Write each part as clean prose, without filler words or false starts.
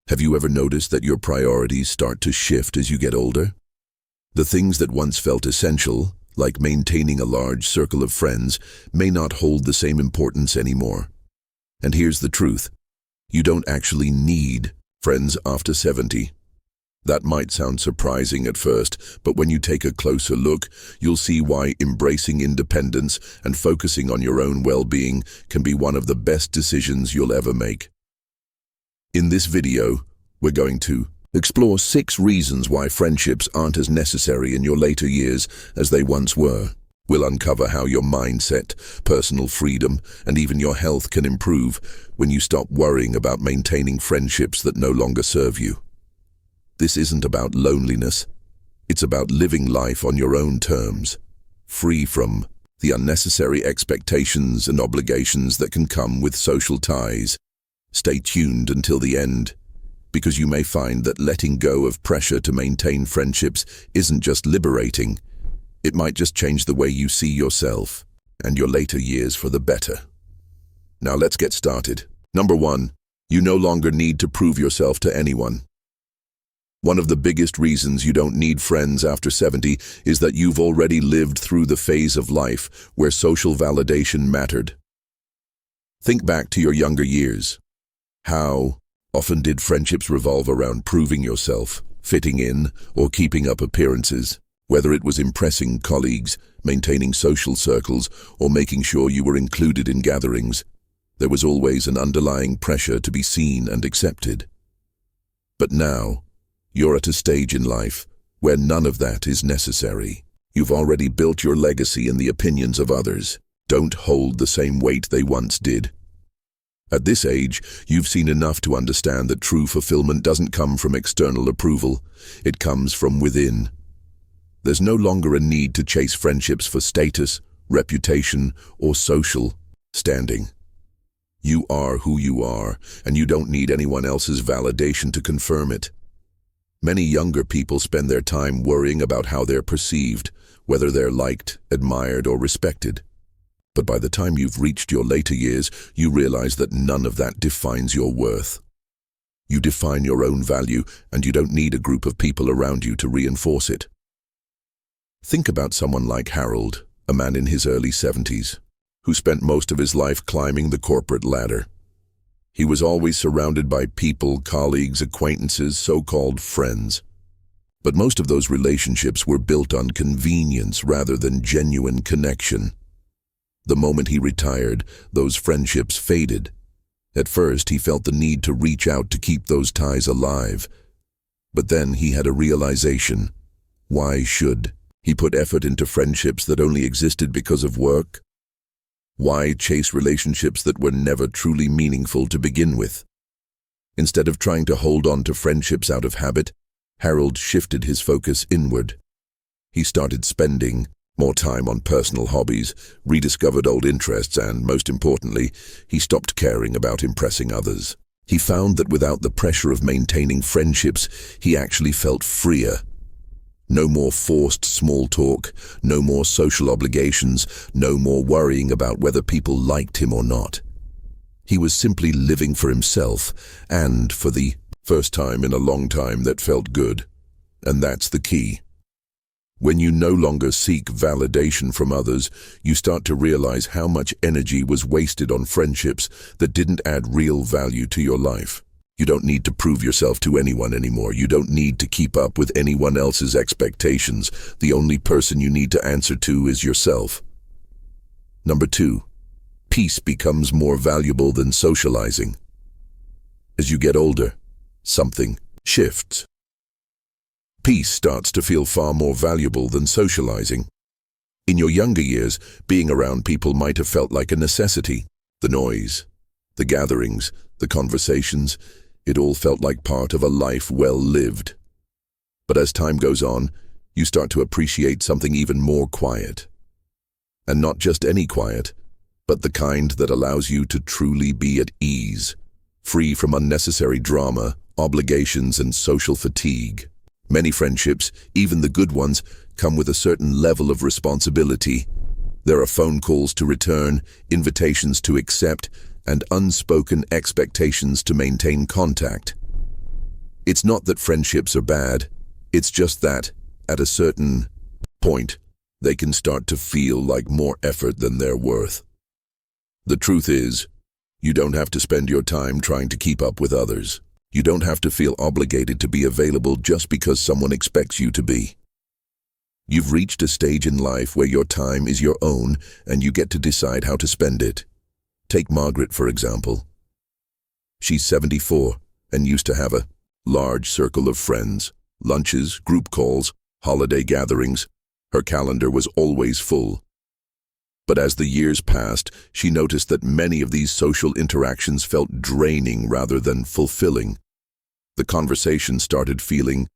Have you ever noticed that your priorities start to shift as you get older? The things that once felt essential, like maintaining a large circle of friends, may not hold the same importance anymore. And here's the truth. You don't actually need friends after 70. That might sound surprising at first, but when you take a closer look, you'll see why embracing independence and focusing on your own well-being can be one of the best decisions you'll ever make. In this video, we're going to explore 6 reasons why friendships aren't as necessary in your later years as they once were. We'll uncover how your mindset, personal freedom, and even your health can improve when you stop worrying about maintaining friendships that no longer serve you. This isn't about loneliness. It's about living life on your own terms, free from the unnecessary expectations and obligations that can come with social ties. Stay tuned until the end, because you may find that letting go of pressure to maintain friendships isn't just liberating. It might just change the way you see yourself and your later years for the better. Now let's get started. Number 1, you no longer need to prove yourself to anyone. One of the biggest reasons you don't need friends after 70 is that you've already lived through the phase of life where social validation mattered. Think back to your younger years. How often did friendships revolve around proving yourself, fitting in, or keeping up appearances? Whether it was impressing colleagues, maintaining social circles, or making sure you were included in gatherings, there was always an underlying pressure to be seen and accepted. But now, you're at a stage in life where none of that is necessary. You've already built your legacy in the opinions of others. Don't hold the same weight they once did. At this age, you've seen enough to understand that true fulfillment doesn't come from external approval. It comes from within. There's no longer a need to chase friendships for status, reputation, or social standing. You are who you are, and you don't need anyone else's validation to confirm it. Many younger people spend their time worrying about how they're perceived, whether they're liked, admired, or respected. But by the time you've reached your later years, you realize that none of that defines your worth. You define your own value, and you don't need a group of people around you to reinforce it. Think about someone like Harold, a man in his early 70s, who spent most of his life climbing the corporate ladder. He was always surrounded by people, colleagues, acquaintances, so-called friends. But most of those relationships were built on convenience rather than genuine connection. The moment he retired, those friendships faded. At first, he felt the need to reach out to keep those ties alive. But then he had a realization. Why should he put effort into friendships that only existed because of work? Why chase relationships that were never truly meaningful to begin with? Instead of trying to hold on to friendships out of habit, Harold shifted his focus inward. He started spending more time on personal hobbies, rediscovered old interests, and, most importantly, he stopped caring about impressing others. He found that without the pressure of maintaining friendships, he actually felt freer. No more forced small talk, no more social obligations, no more worrying about whether people liked him or not. He was simply living for himself, and for the first time in a long time that felt good. And that's the key. When you no longer seek validation from others, you start to realize how much energy was wasted on friendships that didn't add real value to your life. You don't need to prove yourself to anyone anymore. You don't need to keep up with anyone else's expectations. The only person you need to answer to is yourself. Number 2, peace becomes more valuable than socializing. As you get older, something shifts. Peace starts to feel far more valuable than socializing. In your younger years, being around people might have felt like a necessity. The noise, the gatherings, the conversations, it all felt like part of a life well lived. But as time goes on, you start to appreciate something even more quiet. And not just any quiet, but the kind that allows you to truly be at ease, free from unnecessary drama, obligations, and social fatigue. Many friendships, even the good ones, come with a certain level of responsibility. There are phone calls to return, invitations to accept, and unspoken expectations to maintain contact. It's not that friendships are bad, it's just that, at a certain point, they can start to feel like more effort than they're worth. The truth is, you don't have to spend your time trying to keep up with others. You don't have to feel obligated to be available just because someone expects you to be. You've reached a stage in life where your time is your own and you get to decide how to spend it. Take Margaret, for example. She's 74 and used to have a large circle of friends, lunches, group calls, holiday gatherings. Her calendar was always full. But as the years passed, she noticed that many of these social interactions felt draining rather than fulfilling. The conversation started feeling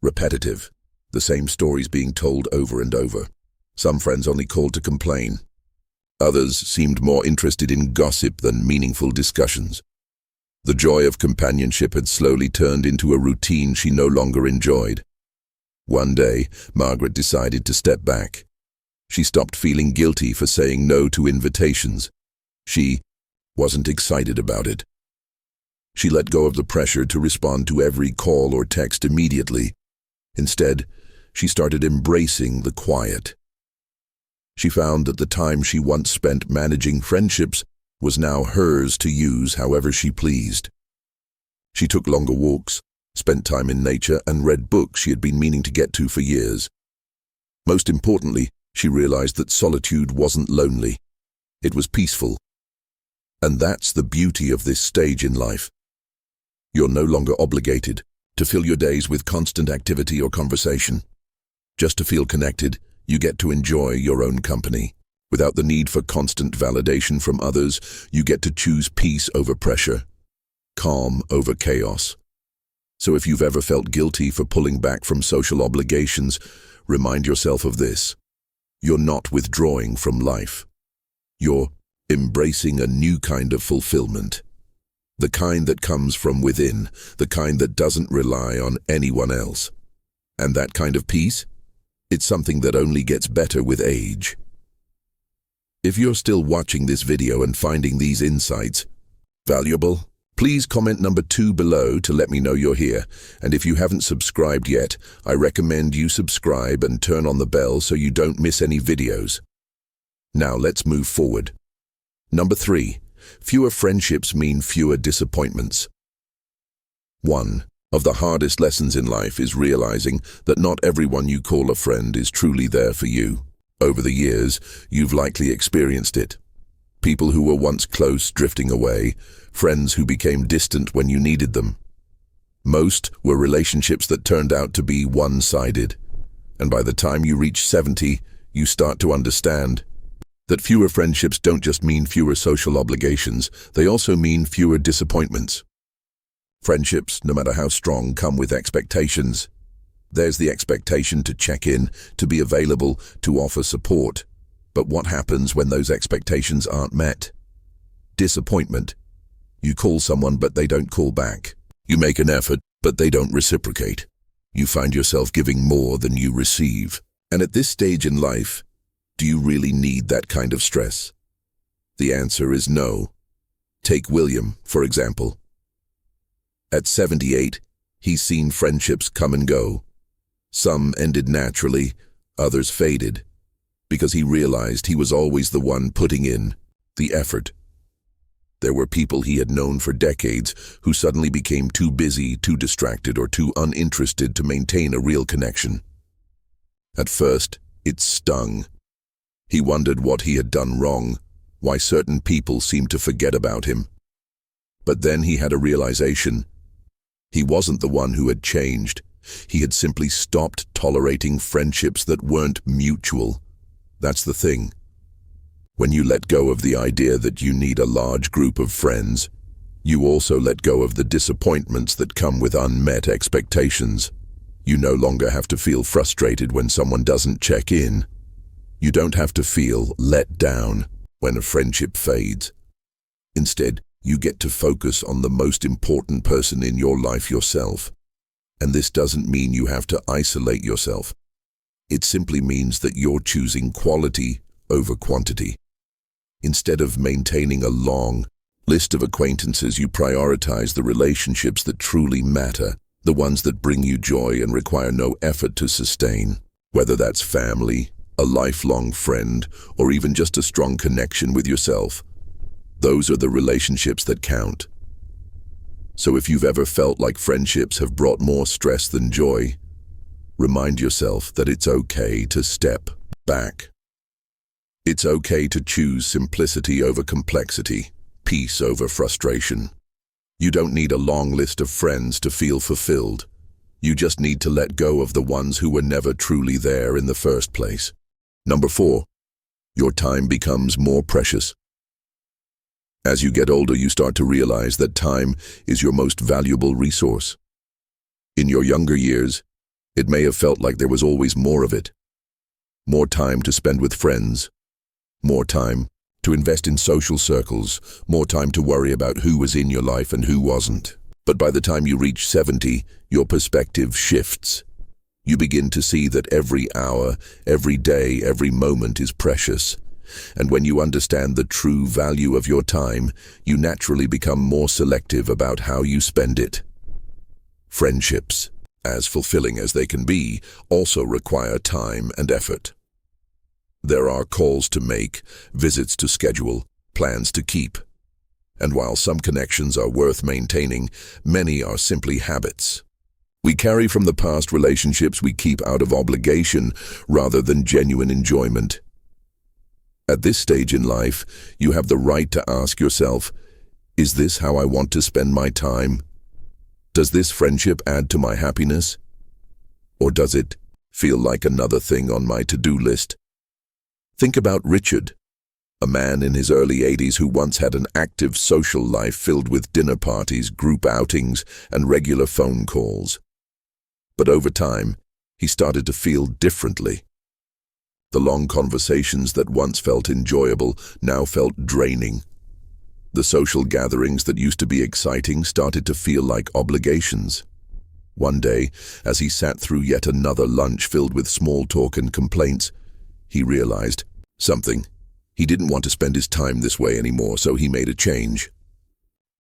repetitive, the same stories being told over and over. Some friends only called to complain. Others seemed more interested in gossip than meaningful discussions. The joy of companionship had slowly turned into a routine she no longer enjoyed. One day, Margaret decided to step back. She stopped feeling guilty for saying no to invitations. She wasn't excited about it. She let go of the pressure to respond to every call or text immediately. Instead, she started embracing the quiet. She found that the time she once spent managing friendships was now hers to use however she pleased. She took longer walks, spent time in nature, and read books she had been meaning to get to for years. Most importantly, she realized that solitude wasn't lonely. It was peaceful. And that's the beauty of this stage in life. You're no longer obligated to fill your days with constant activity or conversation. Just to feel connected, you get to enjoy your own company. Without the need for constant validation from others, you get to choose peace over pressure, calm over chaos. So if you've ever felt guilty for pulling back from social obligations, remind yourself of this. You're not withdrawing from life. You're embracing a new kind of fulfillment. The kind that comes from within, the kind that doesn't rely on anyone else. And that kind of peace? It's something that only gets better with age. If you're still watching this video and finding these insights valuable, please comment number 2 below to let me know you're here. And if you haven't subscribed yet, I recommend you subscribe and turn on the bell so you don't miss any videos. Now let's move forward. Number 3. Fewer friendships mean fewer disappointments. One of the hardest lessons in life is realizing that not everyone you call a friend is truly there for you. Over the years, you've likely experienced it. People who were once close drifting away, friends who became distant when you needed them. Most were relationships that turned out to be one-sided. And by the time you reach 70, you start to understand that fewer friendships don't just mean fewer social obligations, they also mean fewer disappointments. Friendships, no matter how strong, come with expectations. There's the expectation to check in, to be available, to offer support. But what happens when those expectations aren't met? Disappointment. You call someone but they don't call back. You make an effort but they don't reciprocate. You find yourself giving more than you receive. And at this stage in life, do you really need that kind of stress? The answer is no. Take William, for example. At 78, he's seen friendships come and go. Some ended naturally, others faded, because he realized he was always the one putting in the effort. There were people he had known for decades who suddenly became too busy, too distracted, or too uninterested to maintain a real connection. At first, it stung. He wondered what he had done wrong, why certain people seemed to forget about him. But then he had a realization. He wasn't the one who had changed. He had simply stopped tolerating friendships that weren't mutual. That's the thing. When you let go of the idea that you need a large group of friends, you also let go of the disappointments that come with unmet expectations. You no longer have to feel frustrated when someone doesn't check in. You don't have to feel let down when a friendship fades. Instead, you get to focus on the most important person in your life, yourself. And this doesn't mean you have to isolate yourself. It simply means that you're choosing quality over quantity. Instead of maintaining a long list of acquaintances, you prioritize the relationships that truly matter. The ones that bring you joy and require no effort to sustain, whether that's family, a lifelong friend, or even just a strong connection with yourself. Those are the relationships that count. So if you've ever felt like friendships have brought more stress than joy, remind yourself that it's okay to step back. It's okay to choose simplicity over complexity, peace over frustration. You don't need a long list of friends to feel fulfilled. You just need to let go of the ones who were never truly there in the first place. Number 4, your time becomes more precious. As you get older, you start to realize that time is your most valuable resource. In your younger years, it may have felt like there was always more of it. More time to spend with friends, more time to invest in social circles, more time to worry about who was in your life and who wasn't. But by the time you reach 70, your perspective shifts. You begin to see that every hour, every day, every moment is precious. And when you understand the true value of your time, you naturally become more selective about how you spend it. Friendships, as fulfilling as they can be, also require time and effort. There are calls to make, visits to schedule, plans to keep. And while some connections are worth maintaining, many are simply habits. We carry from the past relationships we keep out of obligation rather than genuine enjoyment. At this stage in life, you have the right to ask yourself, is this how I want to spend my time? Does this friendship add to my happiness? Or does it feel like another thing on my to-do list? Think about Richard, a man in his early 80s who once had an active social life filled with dinner parties, group outings, and regular phone calls. But over time, he started to feel differently. The long conversations that once felt enjoyable now felt draining. The social gatherings that used to be exciting started to feel like obligations. One day, as he sat through yet another lunch filled with small talk and complaints, he realized something. He didn't want to spend his time this way anymore, so he made a change.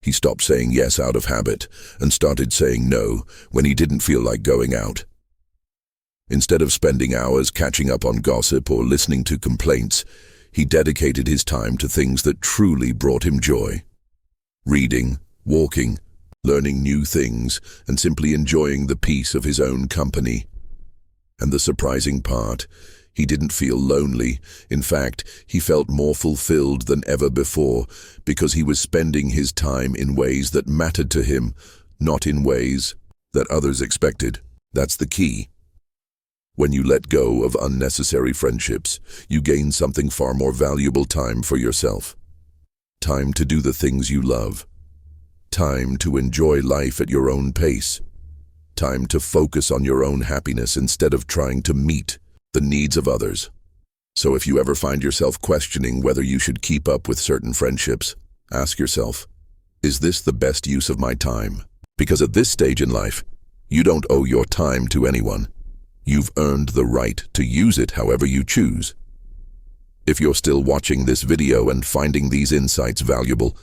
He stopped saying yes out of habit and started saying no when he didn't feel like going out. Instead of spending hours catching up on gossip or listening to complaints, he dedicated his time to things that truly brought him joy. Reading, walking, learning new things, and simply enjoying the peace of his own company. And the surprising part, he didn't feel lonely. In fact, he felt more fulfilled than ever before because he was spending his time in ways that mattered to him, not in ways that others expected. That's the key. When you let go of unnecessary friendships, you gain something far more valuable: time for yourself. Time to do the things you love. Time to enjoy life at your own pace. Time to focus on your own happiness instead of trying to meet the needs of others. So if you ever find yourself questioning whether you should keep up with certain friendships, ask yourself, is this the best use of my time? Because at this stage in life, you don't owe your time to anyone. You've earned the right to use it however you choose. If you're still watching this video and finding these insights valuable,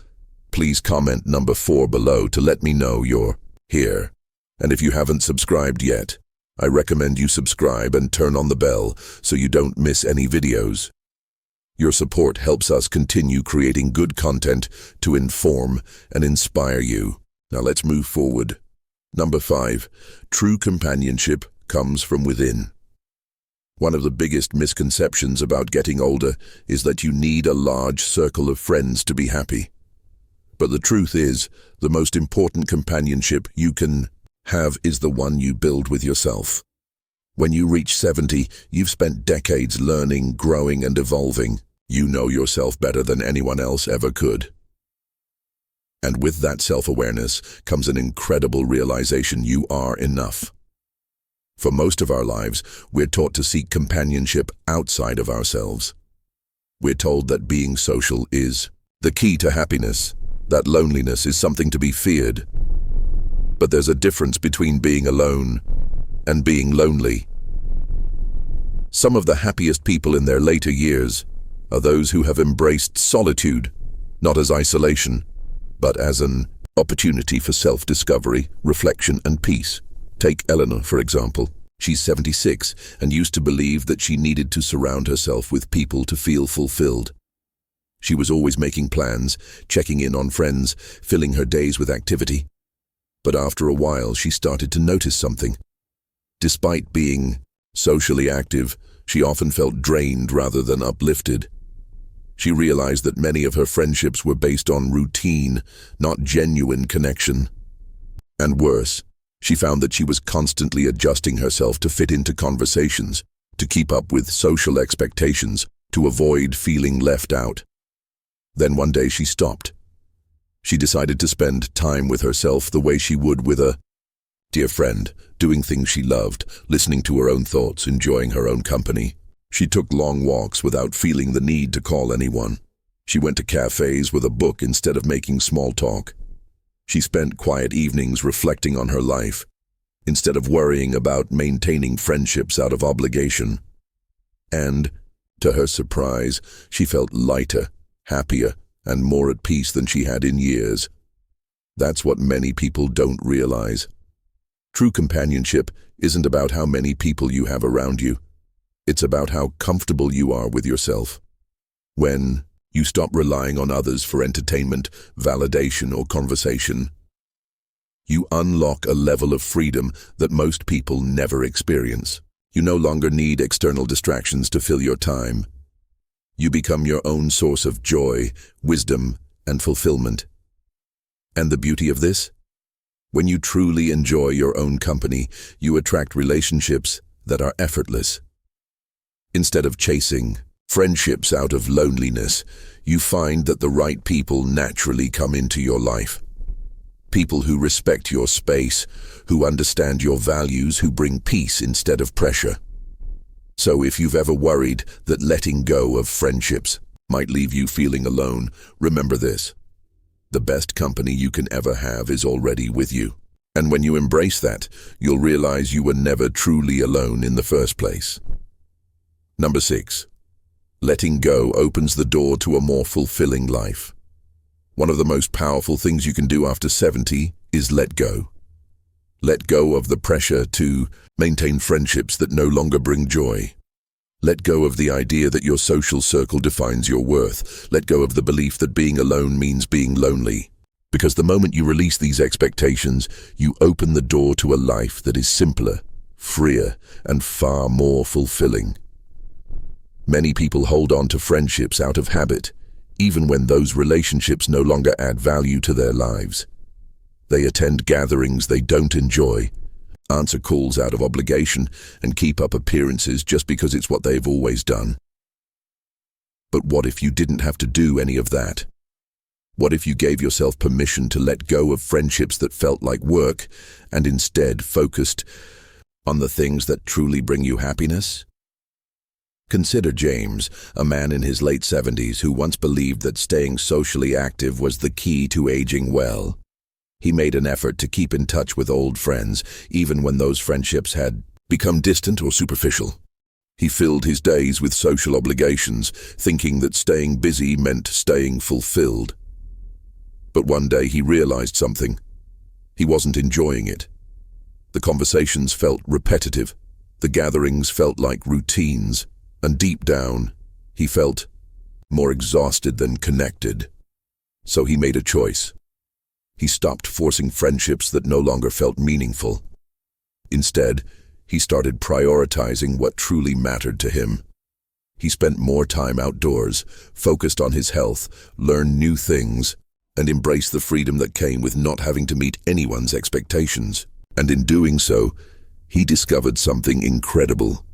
please comment number 4 below to let me know you're here. And if you haven't subscribed yet, I recommend you subscribe and turn on the bell so you don't miss any videos. Your support helps us continue creating good content to inform and inspire you. Now let's move forward. Number 5, true companionship comes from within. One of the biggest misconceptions about getting older is that you need a large circle of friends to be happy. But the truth is, the most important companionship you can have is the one you build with yourself. When you reach 70, you've spent decades learning, growing, and evolving. You know yourself better than anyone else ever could. And with that self-awareness comes an incredible realization: you are enough. For most of our lives, we're taught to seek companionship outside of ourselves. We're told that being social is the key to happiness, that loneliness is something to be feared. But there's a difference between being alone and being lonely. Some of the happiest people in their later years are those who have embraced solitude, not as isolation, but as an opportunity for self-discovery, reflection, and peace. Take Eleanor, for example. She's 76 and used to believe that she needed to surround herself with people to feel fulfilled. She was always making plans, checking in on friends, filling her days with activity. But after a while, she started to notice something. Despite being socially active, she often felt drained rather than uplifted. She realized that many of her friendships were based on routine, not genuine connection. And worse, she found that she was constantly adjusting herself to fit into conversations, to keep up with social expectations, to avoid feeling left out. Then one day she stopped. She decided to spend time with herself the way she would with a dear friend, doing things she loved, listening to her own thoughts, enjoying her own company. She took long walks without feeling the need to call anyone. She went to cafes with a book instead of making small talk. She spent quiet evenings reflecting on her life, instead of worrying about maintaining friendships out of obligation. And, to her surprise, she felt lighter, happier, and more at peace than she had in years. That's what many people don't realize. True companionship isn't about how many people you have around you. It's about how comfortable you are with yourself. When you stop relying on others for entertainment, validation, or conversation, you unlock a level of freedom that most people never experience. You no longer need external distractions to fill your time. You become your own source of joy, wisdom, and fulfillment. And the beauty of this? When you truly enjoy your own company, you attract relationships that are effortless. Instead of chasing friendships out of loneliness, you find that the right people naturally come into your life. People who respect your space, who understand your values, who bring peace instead of pressure. So if you've ever worried that letting go of friendships might leave you feeling alone, remember this. The best company you can ever have is already with you. And when you embrace that, you'll realize you were never truly alone in the first place. Number 6. Letting go opens the door to a more fulfilling life. One of the most powerful things you can do after 70 is let go. Let go of the pressure to maintain friendships that no longer bring joy. Let go of the idea that your social circle defines your worth. Let go of the belief that being alone means being lonely. Because the moment you release these expectations, you open the door to a life that is simpler, freer, and far more fulfilling. Many people hold on to friendships out of habit, even when those relationships no longer add value to their lives. They attend gatherings they don't enjoy, answer calls out of obligation, and keep up appearances just because it's what they've always done. But what if you didn't have to do any of that? What if you gave yourself permission to let go of friendships that felt like work and instead focused on the things that truly bring you happiness? Consider James, a man in his late 70s who once believed that staying socially active was the key to aging well. He made an effort to keep in touch with old friends, even when those friendships had become distant or superficial. He filled his days with social obligations, thinking that staying busy meant staying fulfilled. But one day he realized something. He wasn't enjoying it. The conversations felt repetitive. The gatherings felt like routines. And deep down, he felt more exhausted than connected. So he made a choice. He stopped forcing friendships that no longer felt meaningful. Instead, he started prioritizing what truly mattered to him. He spent more time outdoors, focused on his health, learned new things, and embraced the freedom that came with not having to meet anyone's expectations. And in doing so, he discovered something incredible.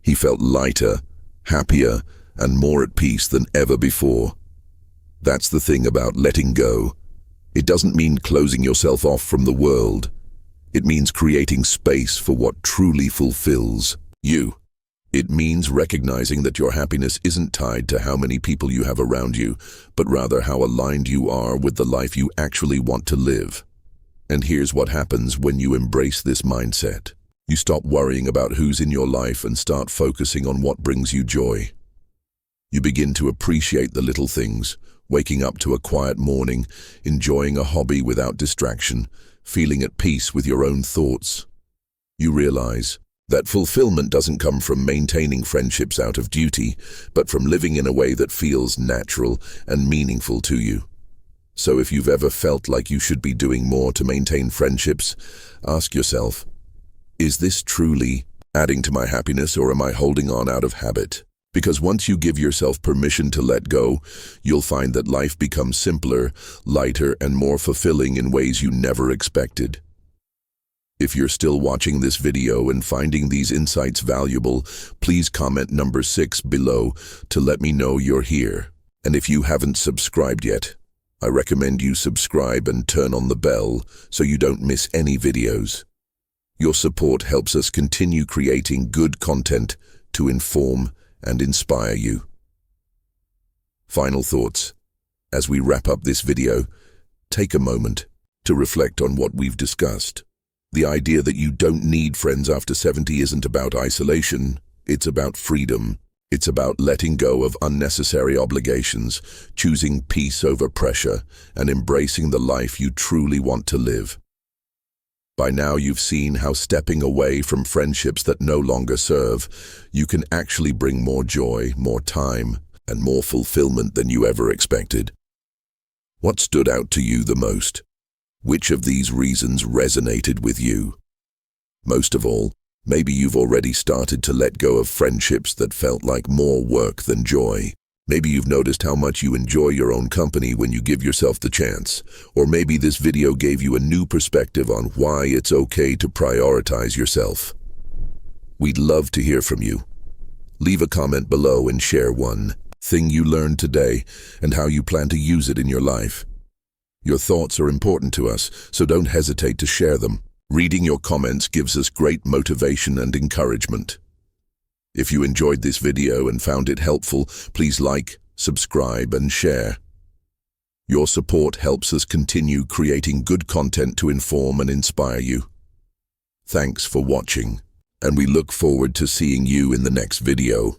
He felt lighter, happier, and more at peace than ever before. That's the thing about letting go. It doesn't mean closing yourself off from the world. It means creating space for what truly fulfills you. It means recognizing that your happiness isn't tied to how many people you have around you, but rather how aligned you are with the life you actually want to live. And here's what happens when you embrace this mindset. You stop worrying about who's in your life and start focusing on what brings you joy. You begin to appreciate the little things, waking up to a quiet morning, enjoying a hobby without distraction, feeling at peace with your own thoughts. You realize that fulfillment doesn't come from maintaining friendships out of duty, but from living in a way that feels natural and meaningful to you. So if you've ever felt like you should be doing more to maintain friendships, ask yourself, is this truly adding to my happiness, or am I holding on out of habit? Because once you give yourself permission to let go, you'll find that life becomes simpler, lighter, and more fulfilling in ways you never expected. If you're still watching this video and finding these insights valuable, please comment number 6 below to let me know you're here. And if you haven't subscribed yet, I recommend you subscribe and turn on the bell so you don't miss any videos. Your support helps us continue creating good content to inform and inspire you. Final thoughts. As we wrap up this video, take a moment to reflect on what we've discussed. The idea that you don't need friends after 70 isn't about isolation, it's about freedom. It's about letting go of unnecessary obligations, choosing peace over pressure, and embracing the life you truly want to live. By now you've seen how stepping away from friendships that no longer serve, you can actually bring more joy, more time, and more fulfillment than you ever expected. What stood out to you the most? Which of these reasons resonated with you? Most of all, maybe you've already started to let go of friendships that felt like more work than joy. Maybe you've noticed how much you enjoy your own company when you give yourself the chance. Or maybe this video gave you a new perspective on why it's okay to prioritize yourself. We'd love to hear from you. Leave a comment below and share one thing you learned today and how you plan to use it in your life. Your thoughts are important to us, so don't hesitate to share them. Reading your comments gives us great motivation and encouragement. If you enjoyed this video and found it helpful, please like, subscribe, and share. Your support helps us continue creating good content to inform and inspire you. Thanks for watching, and we look forward to seeing you in the next video.